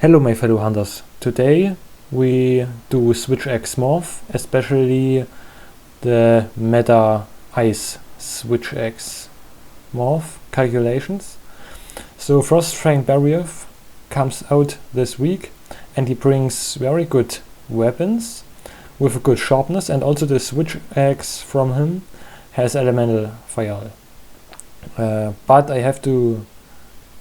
Hello my fellow hunters, today we do Switch Axe Morph, especially the meta ice Switch Axe Morph calculations. So Frostfang Barioth comes out this week and he brings very good weapons with a good sharpness, and also the Switch Axe from him has elemental fire. But I have to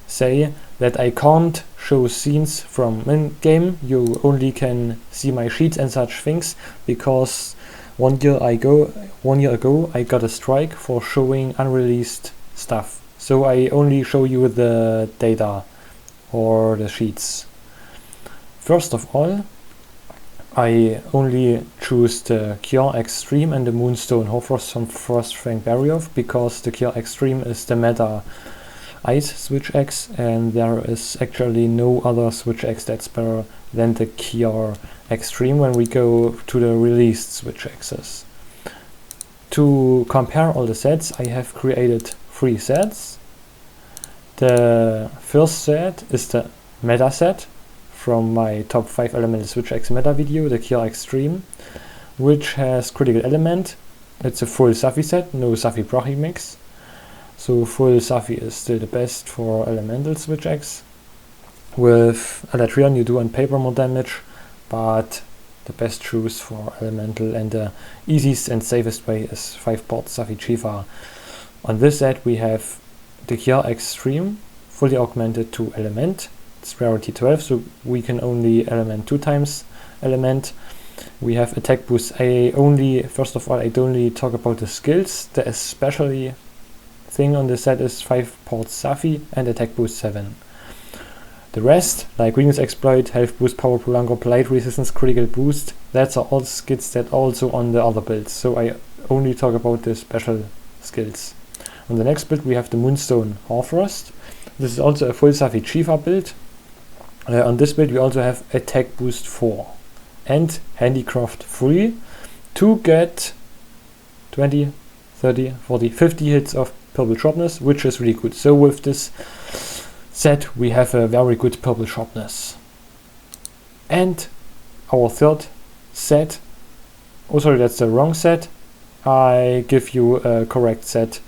say that I can't show scenes from in-game. You only can see my sheets and such things, because 1 year ago I got a strike for showing unreleased stuff. So I only show you the data or the sheets. First of all, I only choose the Cure Extreme and the Moonstone Hoarfrost from Frostfang Barioth, because the Cure Extreme is the meta ice Switch Axe, and there is actually no other Switch Axe that's better than the Cure Extreme when we go to the released Switch Axes. To compare all the sets, I have created 3 sets. The first set is the meta set from my top 5 elemental Switch Axe meta video, the Cure Extreme, which has critical element. It's a full Safi set, no Safi Brochy mix. So full Safi is still the best for elemental Switch Axe. With Elatrion you do on paper more damage, but the best choice for elemental and the easiest and safest way is 5-port Safi Chifa. On this set we have the Cure Extreme, fully augmented to element. It's rarity 12, so we can only element 2 times element. We have attack boost. First of all, I only talk about the skills. The especially thing on the set is 5-port Safi and attack boost 7. The rest, like weakness exploit, health boost, power prolonger, blight resistance, critical boost, that's all skills that also on the other builds. So I only talk about the special skills. On the next build we have the Moonstone Hoarfrost. This is also a full Safi Chifa build. On this build we also have attack boost 4 and handicraft 3 to get 20, 30, 40, 50 hits of purple sharpness, which is really good. So with this set we have a very good purple sharpness. And our third set, oh sorry, that's the wrong set. I give you a correct set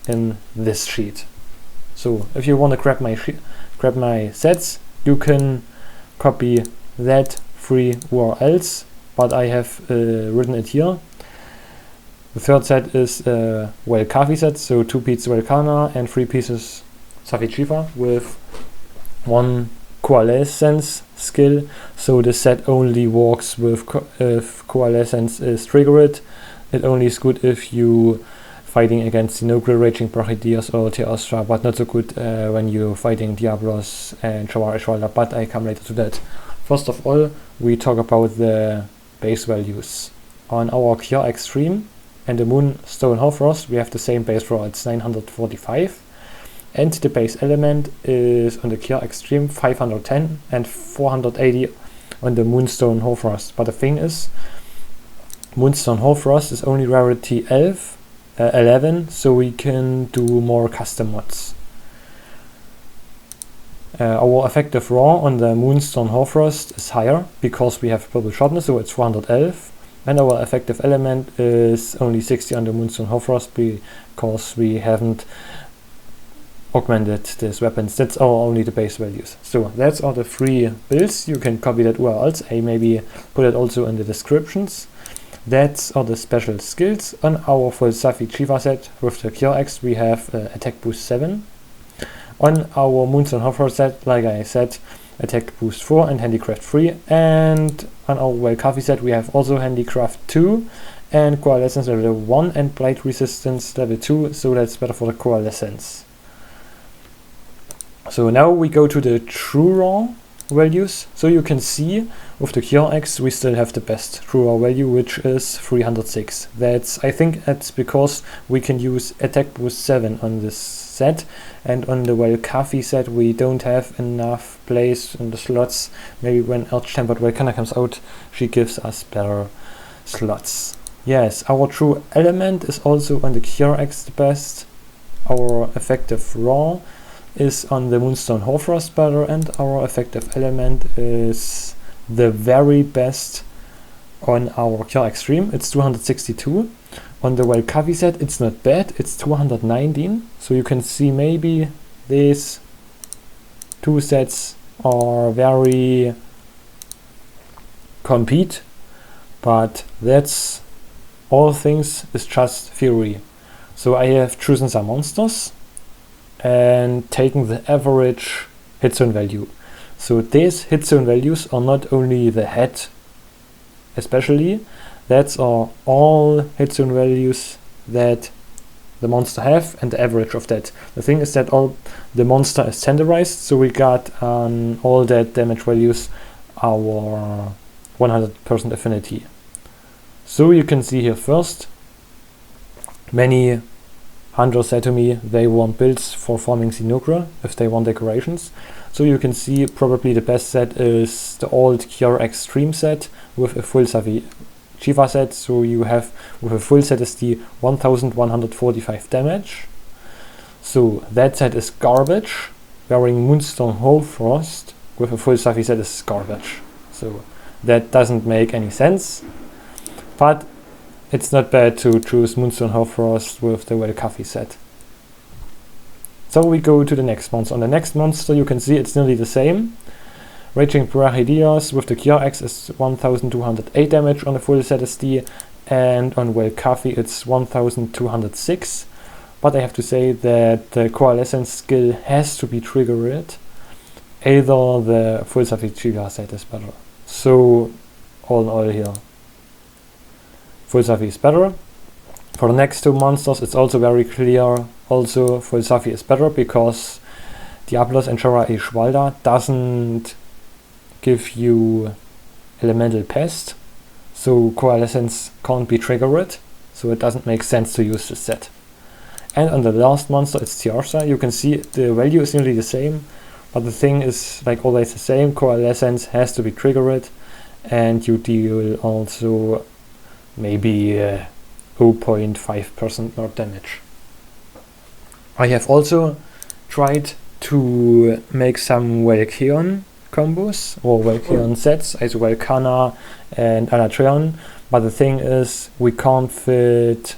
in this sheet. So if you want to grab my sets, you can copy that 3 URLs, but I have written it here. The third set is a Kafi set, so 2 pieces Velkana and 3 pieces Safi Chifa with 1 Coalescence skill. So the set only works with if Coalescence is triggered. It only is good if you fighting against Sinogre, Raging Brachydios or Teostra, but not so good when you're fighting Diablos and Shawar Ishwalda, but I come later to that. First of all, we talk about the base values. On our Cure Extreme and the Moonstone Hoarfrost we have the same base roll, it's 945, and the base element is on the Cure Extreme 510 and 480 on the Moonstone Hoarfrost. But the thing is, Moonstone Hoarfrost is only rarity 11, so we can do more custom mods. Our effective raw on the Moonstone Hoarfrost is higher because we have purple sharpness, so it's 411, and our effective element is only 60 on the Moonstone Hoarfrost because we haven't augmented these weapons. That's only the base values. So that's all the 3 builds. You can copy that URLs. I maybe put it also in the descriptions. That's all the special skills. On our full Safi Chifa set with the Cure Axe we have attack boost 7. On our Moonstone Hoarfrost set, like I said, attack boost 4 and handicraft 3. And on our Kafi set we have also handicraft 2 and coalescence level 1 and blight resistance level 2, so that's better for the coalescence. So now we go to the true raw values. So you can see with the Cure Axe we still have the best true raw value, which is 306. I think that's because we can use attack boost 7 on this set, and on the Kafi set we don't have enough place in the slots. Maybe when Arch-Tempered Velkana comes out she gives us better slots. Yes, our true element is also on the Cure Axe the best. Our effective raw is on the Moonstone Hoarfrost banner, and our effective element is the very best on our Cure Extreme. It's 262. On the Velkavi set it's not bad, it's 219. So you can see maybe these two sets are very compete, but that's all things is just theory. So I have chosen some monsters and taken the average hit zone value. So these hit zone values are not only the head especially, that's all hit zone values that the monster have and the average of that. The thing is that all the monster is standardized, so we got all that damage values our 100% affinity. So you can see here first, many hunters said to me they want builds for farming Sinogre if they want decorations. So you can see probably the best set is the old Cure Extreme set with a full Safi Chiva set. So you have with a full set is the 1145 damage. So that set is garbage. Wearing Moonstone Hoarfrost with a full Safi set is garbage. So that doesn't make any sense. But it's not bad to choose Moonstone Hoarfrost with the Velkavi set. So we go to the next monster. On the next monster you can see it's nearly the same. Raging Brachiodeos with the Cure Axe is 1208 damage on the full set SD, and on Velkavi it's 1206. But I have to say that the Coalescence skill has to be triggered. Either the full Safi Chiva set is better. So all in all here, full Safi is better. For the next two monsters it's also very clear, also full Safi is better, because Diablos and Shara Ishwalda doesn't give you Elemental Pest, so Coalescence can't be triggered, so it doesn't make sense to use this set. And on the last monster it's the Ursa. You can see the value is nearly the same, but the thing is like always the same, Coalescence has to be triggered, and you deal also maybe 0.5% more damage. I have also tried to make some Valkyrian combos or Valkyrian sets, as Valkana and Alatreon, but the thing is we can't fit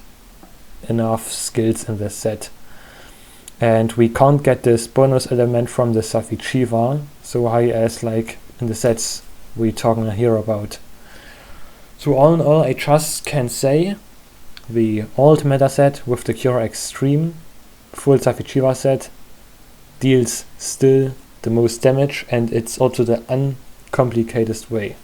enough skills in this set, and we can't get this bonus element from the Safi Chiva so high as like in the sets we talking here about. So all in all I just can say the old meta set with the Cure Extreme full Safi Chiva set deals still the most damage, and it's also the uncomplicated way.